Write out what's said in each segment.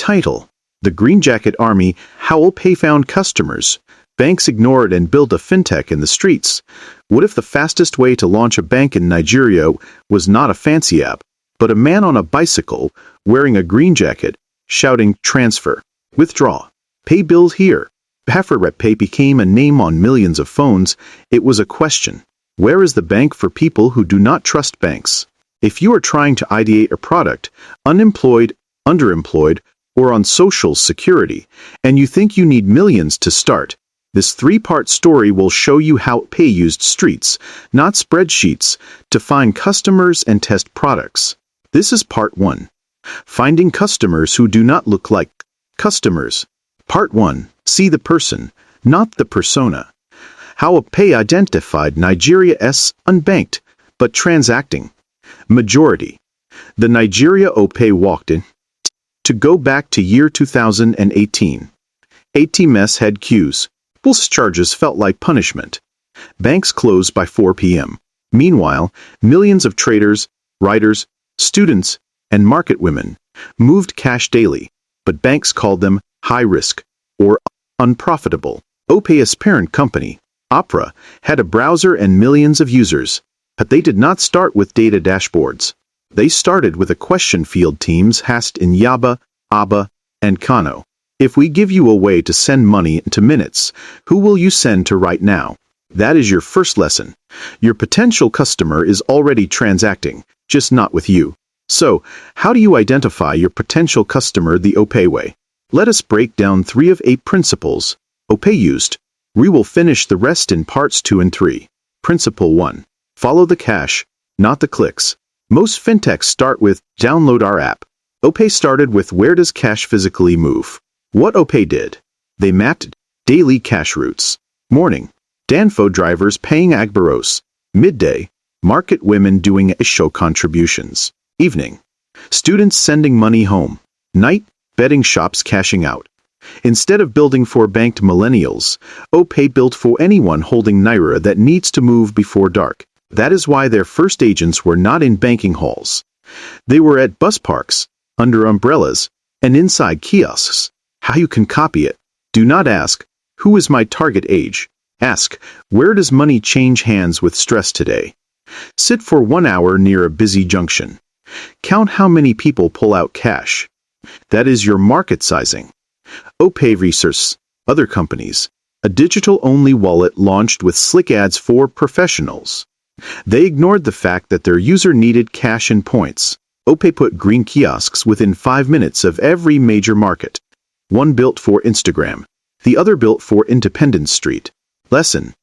Title: The Green Jacket Army, How OPay Found Customers. Banks Ignored and Built a Fintech in the Streets. What if the fastest way to launch a bank in Nigeria was not a fancy app, but a man on a bicycle, wearing a green jacket, shouting, "Transfer, withdraw, pay bills here"? Before OPay became a name on millions of phones, it was a question. Where is the bank for people who do not trust banks? If you are trying to ideate a product, unemployed, underemployed, or on social security, and you think you need millions to start, this three-part story will show you how OPay used streets, not spreadsheets, to find customers and test products. This is part 1. Finding customers who do not look like customers. Part 1. See the person, not the persona. How OPay identified Nigeria's unbanked, but transacting majority. The Nigeria OPay walked in. To go back to year 2018. ATMs had queues. Pulse charges felt like punishment. Banks closed by 4 p.m. Meanwhile, millions of traders, writers, students, and market women moved cash daily, but banks called them high risk or unprofitable. OPay's parent company, Opera, had a browser and millions of users, but they did not start with data dashboards. They started with a question field teams hashed in Yaba, Aba, and Kano. If we give you a way to send money into minutes, who will you send to right now? That is your first lesson. Your potential customer is already transacting, just not with you. So, how do you identify your potential customer the OPay way? Let us break down 3 of 8 principles OPay used. We will finish the rest in parts 2 and 3. Principle 1. Follow the cash, not the clicks. Most fintechs start with download our app. OPay started with where does cash physically move? What OPay did? They mapped daily cash routes. Morning, Danfo drivers paying Agbaros. Midday, market women doing show contributions. Evening, students sending money home. Night, betting shops cashing out. Instead of building for banked millennials, OPay built for anyone holding Naira that needs to move before dark. That is why their first agents were not in banking halls. They were at bus parks, under umbrellas, and inside kiosks. How you can copy it? Do not ask, who is my target age? Ask, where does money change hands with stress today? Sit for 1 hour near a busy junction. Count how many people pull out cash. That is your market sizing. OPay research. Other companies. A digital-only wallet launched with slick ads for professionals. They ignored the fact that their user needed cash and points. OPay put green kiosks within 5 minutes of every major market. One built for Instagram, the other built for Independence Street. Lesson.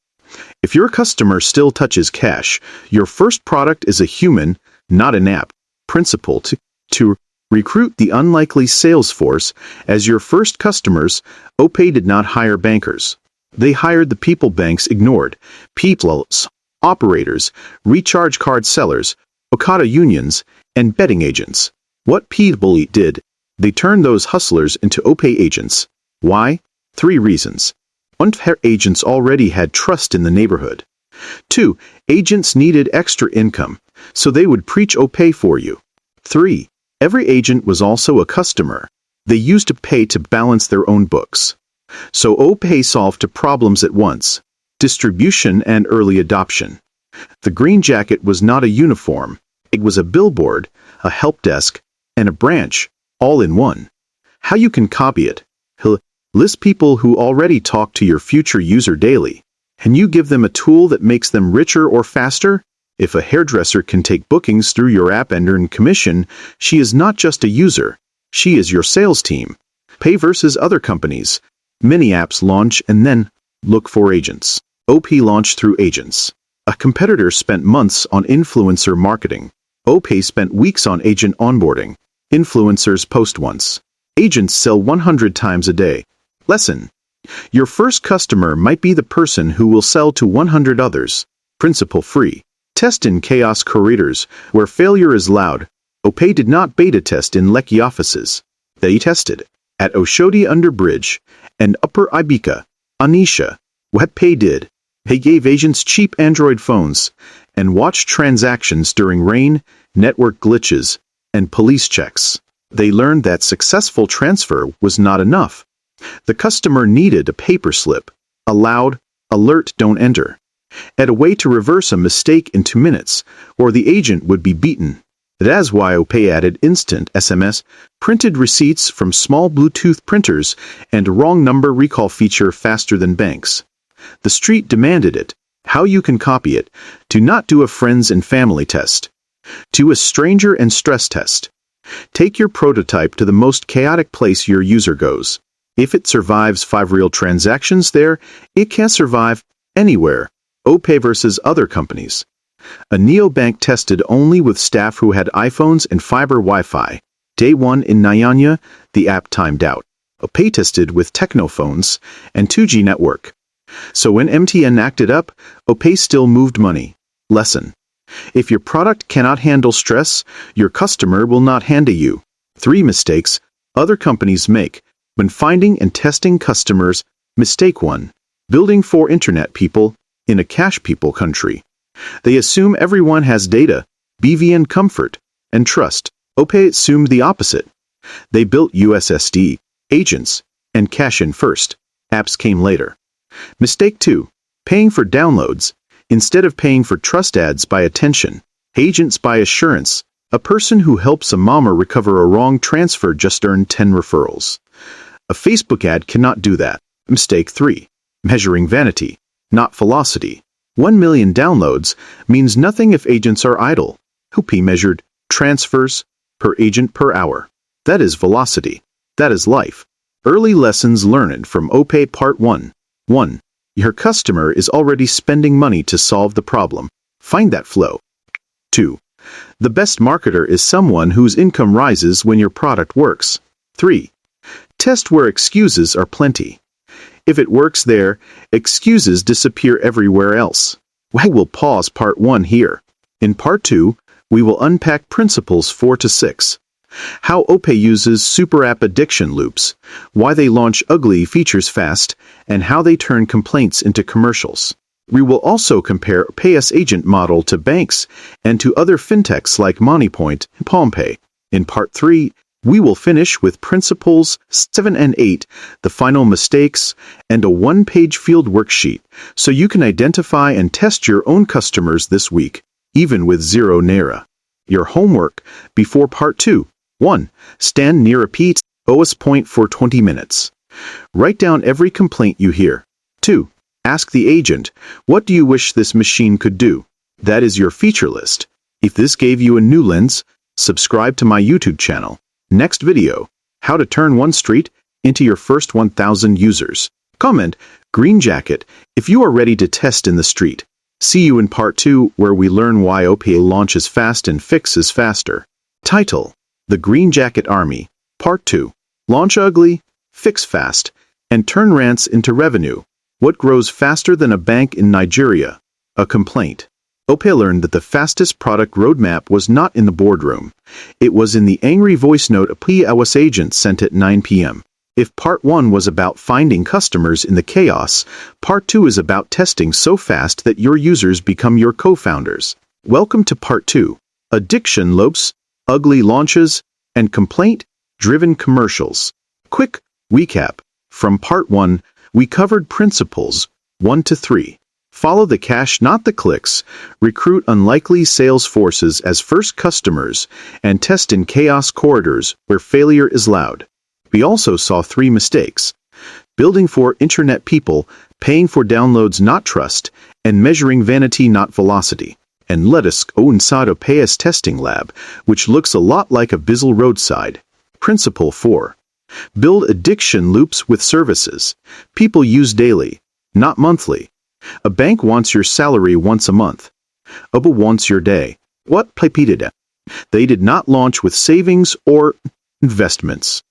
If your customer still touches cash, your first product is a human, not an app. Principle 2. Recruit the unlikely sales force as your first customers. OPay did not hire bankers. They hired the people banks ignored. People, operators, recharge card sellers, Okada unions, and betting agents. What people did? They turned those hustlers into OPay agents. Why? 3 reasons. 1. Agents already had trust in the neighborhood. 2. Agents needed extra income, so they would preach OPay for you. 3. Every agent was also a customer. They used OPay to balance their own books. So OPay solved 2 problems at once: distribution and early adoption. The green jacket was not a uniform. It was a billboard, a help desk, and a branch, all in one. How you can copy it? List people who already talk to your future user daily. Can you give them a tool that makes them richer or faster? If a hairdresser can take bookings through your app and earn commission, she is not just a user. She is your sales team. Pay versus other companies. Many apps launch and then look for agents. OPay launched through agents. A competitor spent months on influencer marketing. OPay spent weeks on agent onboarding. Influencers post once. Agents sell 100 times a day. Lesson. Your first customer might be the person who will sell to 100 others. Principle 3. Test in chaos corridors, where failure is loud. OPay did not beta test in Lekki offices. They tested at Oshodi Under Bridge and Upper Ibika, Anisha. What OPay did? They gave agents cheap Android phones and watched transactions during rain, network glitches, and police checks. They learned that successful transfer was not enough. The customer needed a paper slip, a loud alert don't enter, and a way to reverse a mistake in 2 minutes, or the agent would be beaten. That's why OPay added instant SMS, printed receipts from small Bluetooth printers, and a wrong number recall feature faster than banks. The street demanded it. How you can copy it? Do not do a friends and family test. Do a stranger and stress test. Take your prototype to the most chaotic place your user goes. If it survives 5 real transactions there, it can survive anywhere. OPay versus other companies. A neobank tested only with staff who had iPhones and fiber Wi-Fi. Day 1 in Nyanya, the app timed out. OPay tested with Technophones and 2G network. So when MTN acted up, OPay still moved money. Lesson. If your product cannot handle stress, your customer will not handle you. 3 mistakes other companies make when finding and testing customers. Mistake 1. Building for internet people in a cash people country. They assume everyone has data, BVN comfort, and trust. OPay assumed the opposite. They built USSD, agents, and cash-in first. Apps came later. Mistake 2. Paying for downloads instead of paying for trust ads buy attention. Agents buy assurance. A person who helps a mama recover a wrong transfer just earned 10 referrals. A Facebook ad cannot do that. Mistake 3. Measuring vanity, not velocity. 1 million downloads means nothing if agents are idle. OPay measured transfers per agent per hour. That is velocity. That is life. Early lessons learned from OPay Part 1. 1. Your customer is already spending money to solve the problem. Find that flow. 2. The best marketer is someone whose income rises when your product works. 3. Test where excuses are plenty. If it works there, excuses disappear everywhere else. I will pause Part 1 here. In Part 2, we will unpack principles 4 to 6. How OPay uses super app addiction loops, why they launch ugly features fast, and how they turn complaints into commercials. We will also compare OPay's agent model to banks and to other fintechs like MoneyPoint and PalmPay. In Part 3, we will finish with principles 7 and 8, the final mistakes, and a 1-page field worksheet, so you can identify and test your own customers this week, even with 0 naira. Your homework before Part 2. 1. Stand near a POS point for 20 minutes. Write down every complaint you hear. 2. Ask the agent, what do you wish this machine could do? That is your feature list. If this gave you a new lens, subscribe to my YouTube channel. Next video, how to turn one street into your first 1,000 users. Comment, green jacket, if you are ready to test in the street. See you in Part 2 where we learn why OPay launches fast and fixes faster. Title, The Green Jacket Army. Part 2. Launch ugly, fix fast, and turn rants into revenue. What grows faster than a bank in Nigeria? A complaint. OPay learned that the fastest product roadmap was not in the boardroom. It was in the angry voice note a POS agent sent at 9 p.m. If Part 1 was about finding customers in the chaos, Part 2 is about testing so fast that your users become your co-founders. Welcome to Part 2. Addiction loops, ugly launches, and complaint-driven commercials. Quick recap. From Part 1, we covered principles 1 to 3. Follow the cash, not the clicks. Recruit unlikely sales forces as first customers and test in chaos corridors where failure is loud. We also saw 3 mistakes. Building for internet people, paying for downloads not trust, and measuring vanity not velocity. And let us go inside OPay's testing lab, which looks a lot like a Bizzle roadside. Principle 4. Build addiction loops with services. People use daily, not monthly. A bank wants your salary once a month. OPay wants your day. What did they did not launch with savings or investments.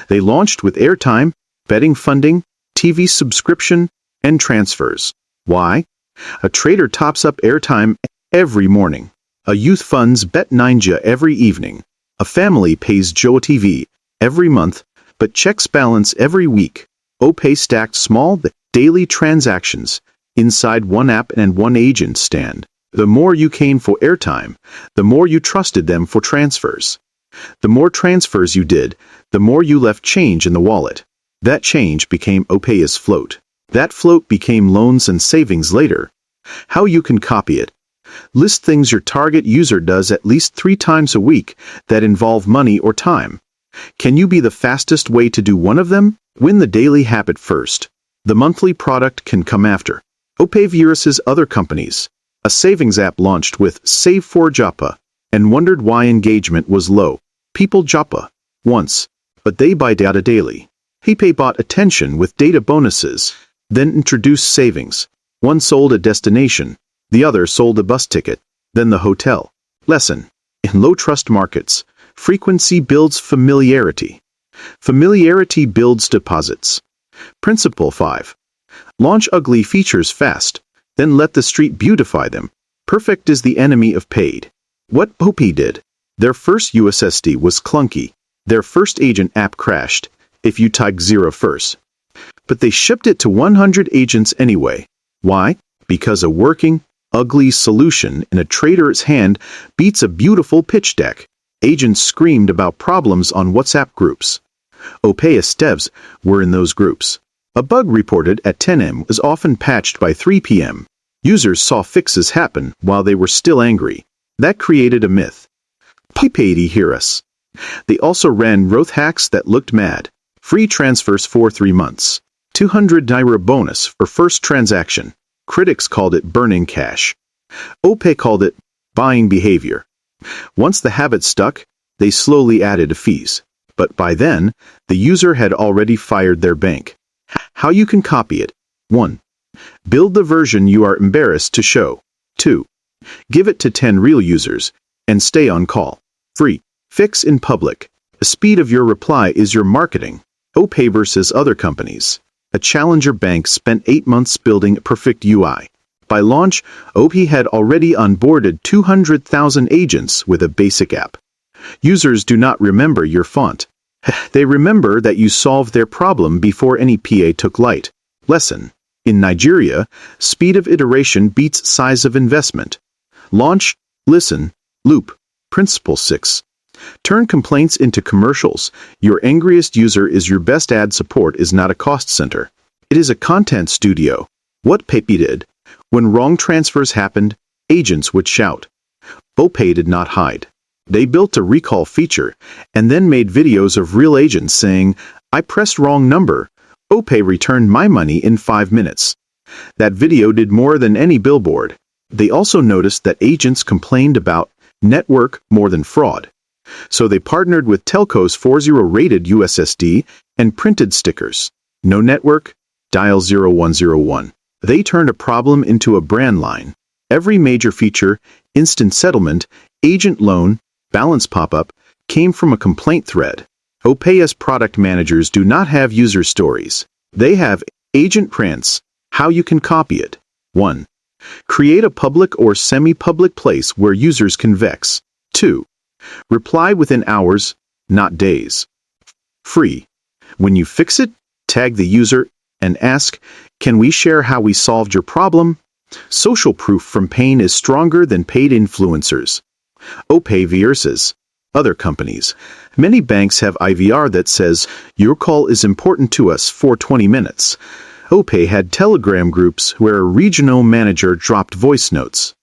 They launched with airtime, betting funding, TV subscription, and transfers. Why? A trader tops up airtime every morning. A youth funds bet Ninja every evening. A family pays Joe TV every month, but checks balance every week. OPay stacked small daily transactions inside one app and one agent stand. The more you came for airtime, the more you trusted them for transfers. The more transfers you did, the more you left change in the wallet. That change became OPay's float. That float became loans and savings later. How you can copy it. List things your target user does at least 3 times a week that involve money or time. Can you be the fastest way to do one of them? Win the daily habit first. The monthly product can come after. OPay versus other companies. A savings app launched with Save for Japa and wondered why engagement was low. People Japa once, but they buy data daily. OPay bought attention with data bonuses, then introduced savings. One sold a destination, the other sold a bus ticket, then the hotel. Lesson. In low-trust markets, frequency builds familiarity. Familiarity builds deposits. Principle 5. Launch ugly features fast, then let the street beautify them. Perfect is the enemy of paid. What OPay did. Their first USSD was clunky. Their first agent app crashed, if you typed 0 first. But they shipped it to 100 agents anyway. Why? Because a working, ugly solution in a trader's hand beats a beautiful pitch deck. Agents screamed about problems on WhatsApp groups. OPay's devs were in those groups. A bug reported at 10 a.m. was often patched by 3 p.m. Users saw fixes happen while they were still angry. That created a myth. OPay hear us. They also ran growth hacks that looked mad. Free transfers for 3 months. 200 naira bonus for first transaction. Critics called it burning cash. OPay called it buying behavior. Once the habit stuck, they slowly added fees. But by then, the user had already fired their bank. How you can copy it. 1. Build the version you are embarrassed to show. 2. Give it to 10 real users, and stay on call. 3. Fix in public. The speed of your reply is your marketing. OPay versus other companies. A challenger bank spent 8 months building a perfect UI. By launch, OPay had already onboarded 200,000 agents with a basic app. Users do not remember your font. They remember that you solved their problem before any PA took light. Lesson. In Nigeria, speed of iteration beats size of investment. Launch, listen, loop. Principle 6. Turn complaints into commercials. Your angriest user is your best. Ad support is not a cost center. It is a content studio. What OPay did. When wrong transfers happened, agents would shout. OPay did not hide. They built a recall feature and then made videos of real agents saying, I pressed wrong number. OPay returned my money in 5 minutes. That video did more than any billboard. They also noticed that agents complained about network more than fraud. So they partnered with telcos 40 rated USSD and printed stickers. No network? Dial 0101. They turned a problem into a brand line. Every major feature, instant settlement, agent loan, balance pop-up, came from a complaint thread. OPay's product managers do not have user stories. They have agent prints. How you can copy it. 1. Create a public or semi-public place where users can vex. 2. Reply within hours, not days. Free. When you fix it, tag the user and ask, can we share how we solved your problem? Social proof from pain is stronger than paid influencers. OPay versus other companies. Many banks have IVR that says, your call is important to us for 20 minutes. OPay had Telegram groups where a regional manager dropped voice notes.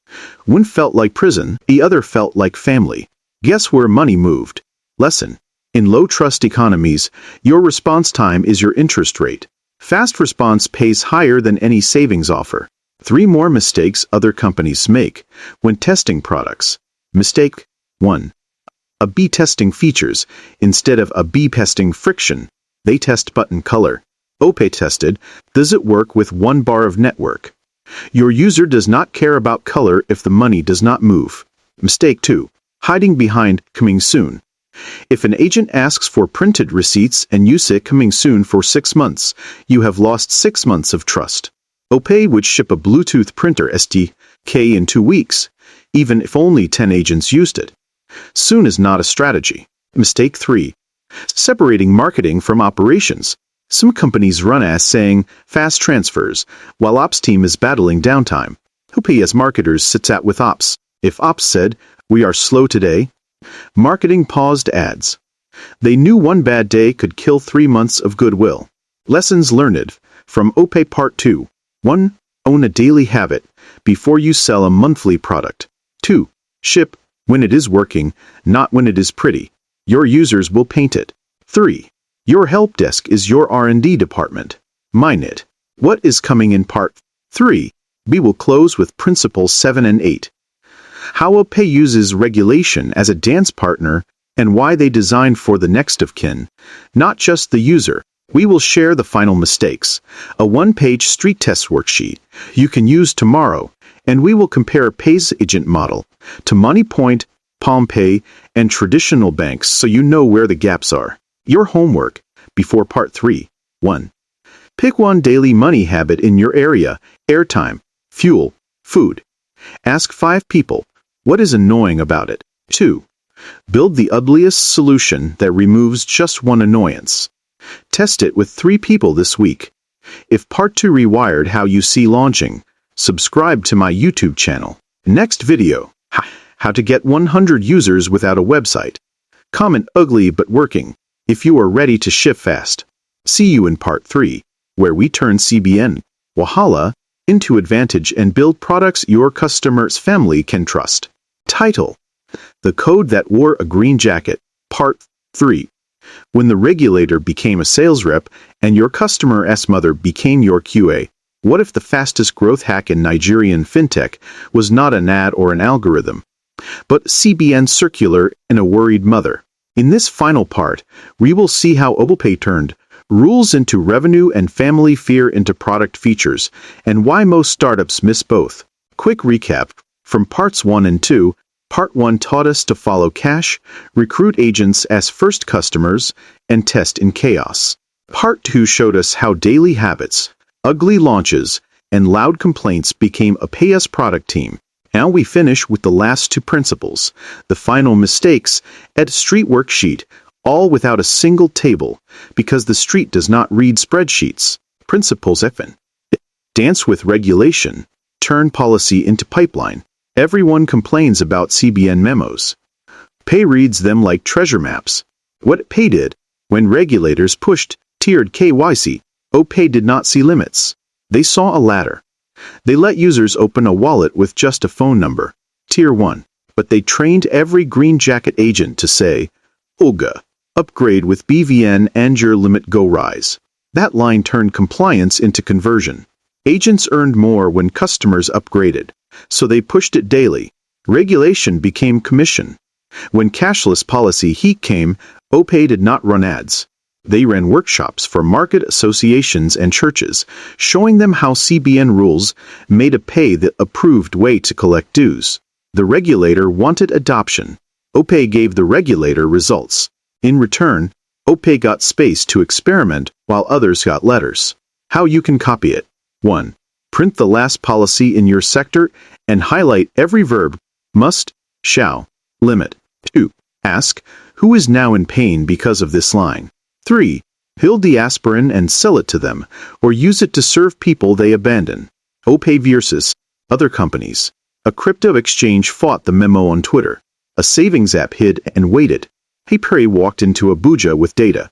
One felt like prison, the other felt like family. Guess where money moved? Lesson. In low-trust economies, your response time is your interest rate. Fast response pays higher than any savings offer. 3 more mistakes other companies make when testing products. Mistake 1. A/B testing features instead of A/B testing friction. They test button color. OPay tested, does it work with 1 bar of network? Your user does not care about color if the money does not move. Mistake 2. Hiding behind coming soon. If an agent asks for printed receipts and you say coming soon for 6 months, you have lost 6 months of trust. OPay would ship a Bluetooth printer SDK in 2 weeks, even if only 10 agents used it. Soon is not a strategy. Mistake 3. Separating marketing from operations. Some companies run as saying fast transfers, while ops team is battling downtime. OPay as marketers sits at with ops. If ops said, we are slow today, Marketing paused ads. They knew one bad day could kill 3 months of goodwill. Lessons learned from OPay Part 2. 1. Own a daily habit before you sell a monthly product. 2. Ship when it is working, not when it is pretty. Your users will paint it. 3. Your help desk is your R&D department. Mine it. What is coming in Part 3? We will close with Principles 7 and 8. How OPay uses regulation as a dance partner and why they design for the next of kin, not just the user. We will share the final mistakes, a one-page street test worksheet you can use tomorrow, and we will compare Pay's agent model to MoneyPoint, PalmPay, and traditional banks so you know where the gaps are. Your homework before Part 3. 1. Pick one daily money habit in your area: airtime, fuel, food. Ask 5 people, what is annoying about it? 2. Build the ugliest solution that removes just one annoyance. Test it with 3 people this week. If Part 2 rewired how you see launching, subscribe to my YouTube channel. Next video, how to get 100 users without a website. Comment ugly but working if you are ready to ship fast. See you in Part 3, where we turn CBN, Wahala, into advantage and build products your customers' family can trust. Title: The Code That Wore a Green Jacket, Part 3. When the regulator became a sales rep and your customer's mother became your QA, what if the fastest growth hack in Nigerian fintech was not an ad or an algorithm, but CBN circular and a worried mother? In this final part, we will see how OPay turned rules into revenue and family fear into product features, and why most startups miss both. Quick recap from Parts 1 and 2. Part 1 taught us to follow cash, recruit agents as first customers, and test in chaos. Part 2 showed us how daily habits, ugly launches, and loud complaints became a pay-us product team. Now we finish with the last 2 principles, the final mistakes, and a street worksheet, all without a single table, because the street does not read spreadsheets. Principles F. Dance with regulation, turn policy into pipeline. Everyone complains about CBN memos. Pay reads them like treasure maps. What Pay did, when regulators pushed tiered KYC, OPay did not see limits. They saw a ladder. They let users open a wallet with just a phone number, Tier 1, but they trained every green jacket agent to say, OGA, upgrade with BVN and your limit go rise. That line turned compliance into conversion. Agents earned more when customers upgraded, so they pushed it daily. Regulation became commission. When cashless policy heat came, OPay did not run ads. They ran workshops for market associations and churches, showing them how CBN rules made a pay the approved way to collect dues. The regulator wanted adoption. OPay gave the regulator results. In return, OPay got space to experiment while others got letters. How you can copy it. 1. Print the last policy in your sector and highlight every verb, must, shall, limit. 2. Ask, who is now in pain because of this line? 3. Build the aspirin and sell it to them, or use it to serve people they abandon. OPay versus other companies. A crypto exchange fought the memo on Twitter. A savings app hid and waited. OPay walked into Abuja with data.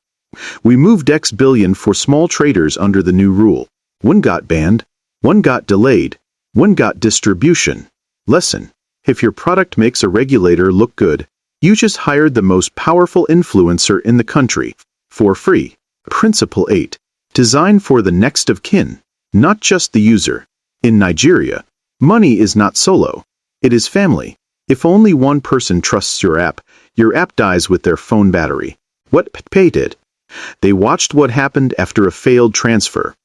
We moved X billion for small traders under the new rule. One got banned, one got delayed, one got distribution. Lesson: if your product makes a regulator look good, you just hired the most powerful influencer in the country, for free. Principle 8. Design for the next of kin, not just the user. In Nigeria, money is not solo. It is family. If only one person trusts your app dies with their phone battery. What OPay did? They watched what happened after a failed transfer.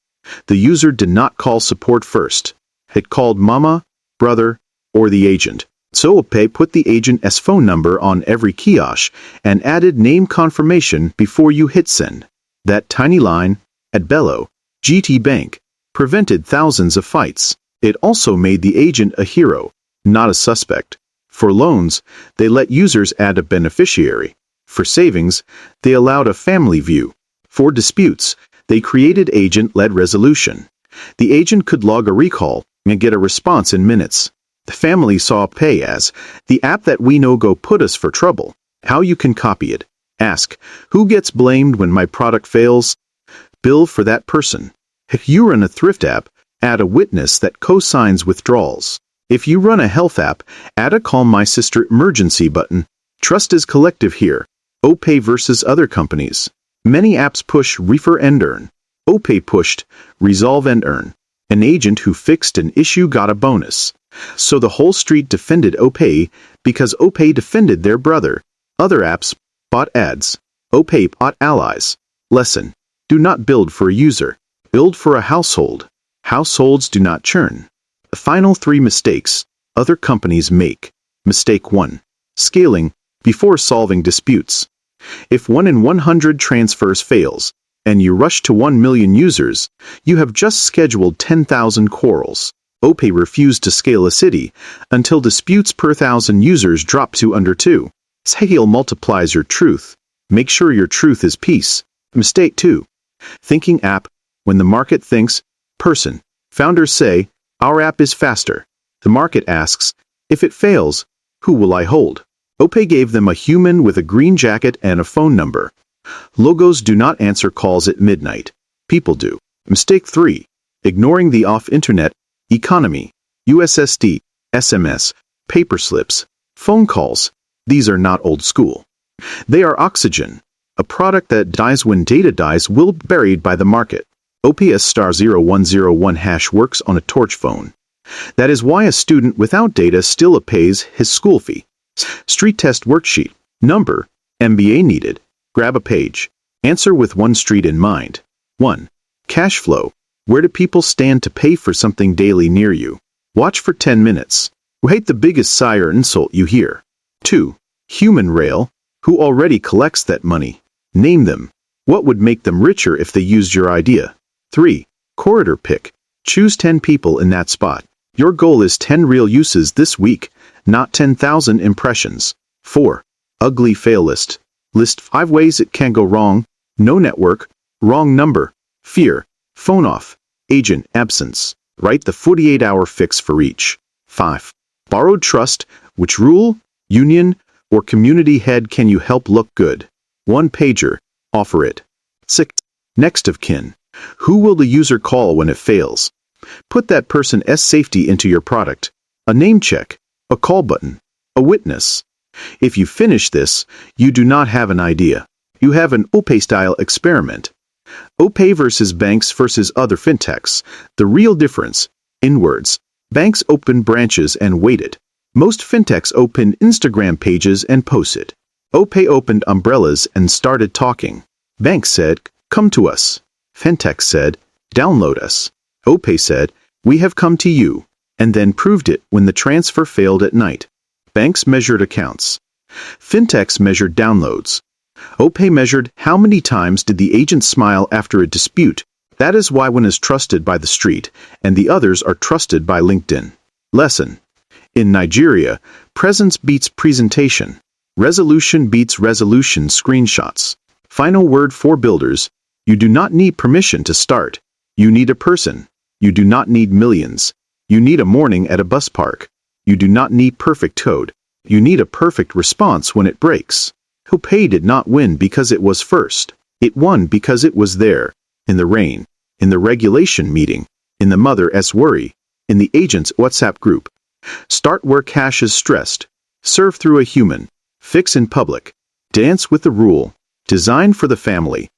The user did not call support first. It called mama, brother, or the agent. So OPay put the agent's phone number on every kiosk and added name confirmation before you hit send. That tiny line, at Bello, GT Bank, prevented thousands of fights. It also made the agent a hero, not a suspect. For loans, they let users add a beneficiary. For savings, they allowed a family view. For disputes, they created agent-led resolution. The agent could log a recall and get a response in minutes. The family saw OPay as the app that we know go put us for trouble. How you can copy it. Ask, who gets blamed when my product fails? Bill for that person. If you run a thrift app, add a witness that co-signs withdrawals. If you run a health app, add a Call My Sister emergency button. Trust is collective here. OPay versus other companies. Many apps push Refer and Earn. OPay pushed Resolve and Earn. An agent who fixed an issue got a bonus. So the whole street defended OPay because OPay defended their brother. Other apps bought ads. OPay bought allies. Lesson. Do not build for a user. Build for a household. Households do not churn. The final 3 mistakes other companies make. Mistake 1. Scaling before solving disputes. If 1 in 100 transfers fails, and you rush to 1 million users, you have just scheduled 10,000 quarrels. OPay refused to scale a city until disputes per 1,000 users dropped to under 2. Scale multiplies your truth. Make sure your truth is peace. Mistake 2. Thinking app when the market thinks person. Founders say, our app is faster. The market asks, if it fails, who will I hold? OPay gave them a human with a green jacket and a phone number. Logos do not answer calls at midnight. People do. Mistake 3. Ignoring the off-internet economy. USSD, SMS, paper slips, phone calls. These are not old school. They are oxygen. A product that dies when data dies will be buried by the market. OPS *0101 hash works on a torch phone. That is why a student without data still pays his school fee. Street test worksheet. Number. MBA needed. Grab a page. Answer with one street in mind. 1. Cash flow. Where do people stand to pay for something daily near you? Watch for 10 minutes. Rate the biggest sigh or insult you hear. 2. Human rail. Who already collects that money? Name them. What would make them richer if they used your idea? 3. Corridor pick. Choose 10 people in that spot. Your goal is 10 real uses this week, not 10,000 impressions. 4. Ugly fail list. List 5 ways it can go wrong. No network. Wrong number. Fear. Phone off. Agent absence. Write the 48-hour fix for each. 5. Borrowed trust. Which rule, union, or community head can you help look good? 1 pager. Offer it. 6. Next of kin. Who will the user call when it fails? Put that person's safety into your product. A name check. A call button. A witness. If you finish this, you do not have an idea. You have an OPay-style experiment. OPay versus banks versus other fintechs. The real difference. Inwards. Banks open branches and waited. Most fintechs open Instagram pages and post it. OPay opened umbrellas and started talking. Banks said, come to us. Fintech said, download us. OPay said, we have come to you, and then proved it when the transfer failed at night. Banks measured accounts. Fintechs measured downloads. OPay measured how many times did the agent smile after a dispute. That is why one is trusted by the street, and the others are trusted by LinkedIn. Lesson. In Nigeria, presence beats presentation. Resolution beats resolution screenshots. Final word for builders. You do not need permission to start. You need a person. You do not need millions. You need a morning at a bus park. You do not need perfect code. You need a perfect response when it breaks. OPay did not win because it was first. It won because it was there. In the rain. In the regulation meeting. In the mother's worry. In the agent's WhatsApp group. Start where cash is stressed. Serve through a human. Fix in public. Dance with the rule. Design for the family.